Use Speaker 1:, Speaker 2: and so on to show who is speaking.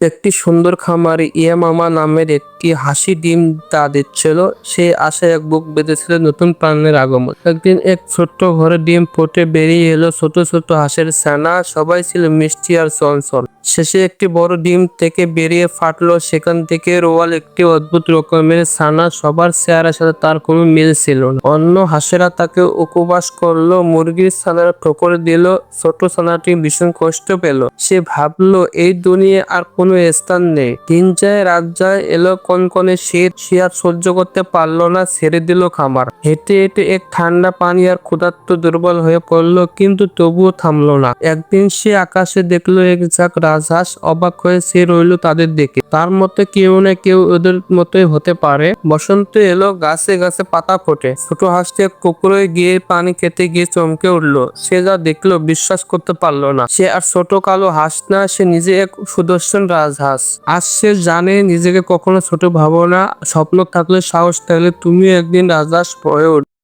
Speaker 1: একটি সুন্দর খামারে ইয়ামামা নামের একটি হাসি ডিম তা দিচ্ছিল। সে আশায় এক বুক বেঁধেছিল নতুন প্রাণের আগমন। একদিন এক ছোট্ট ঘরে ডিম ফুটে বেরিয়ে এলো ছোট ছোট হাঁসের ছানা। সবাই ছিল মিষ্টি আর চঞ্চল। শেষে একটি বড় ডিম থেকে বেরিয়ে ফাটলো। সেখান থেকে রোয়াল একটি অদ্ভুত রকমের ছানা। সবার চেহারার সাথে তার কোনো মিল ছিল না। অন্য হাঁসেরা তাকে উপবাস করলো, মুরগির ছানারা ঠোকর দিল। ছোট ছানাটি ভীষণ কষ্ট পেল। সে ভাবলো এই দুনিয়ায় আর কোনো স্থান নেই। দিন যায় রাত যায়, এলো কনকনে শীত। সে আর সহ্য করতে পারলো না, ছেড়ে দিল খামার। হেঁটে হেঁটে এক ঠান্ডা পানি আর ক্ষুধার্ত দুর্বল হয়ে পড়লো, কিন্তু তবুও থামলো না। একদিন সে আকাশে দেখলো এক ঝাঁক রাজহাঁস। অবাক হয়ে সে রইল তাদের দেখে। তার মতে কেউ না কেউ ওদের মতোই হতে পারে। বসন্ত এলো, গাছে গাছে পাতা ফোটে। ছোট হাঁসটি এক পুকুরে গিয়ে পানি খেতে গিয়ে চমকে উঠলো। সে যা দেখলো বিশ্বাস করতে পারলো না। সে আর ছোট কালো হাঁস না, সে নিজে এক সুদর্শন রাজহাঁস। আজ সে জানে নিজেকে কখনো ছোট ভাবো না। স্বপ্ন থাকলে সাহস থাকলে তুমিও একদিন রাজহাঁস হয়ে উঠবে।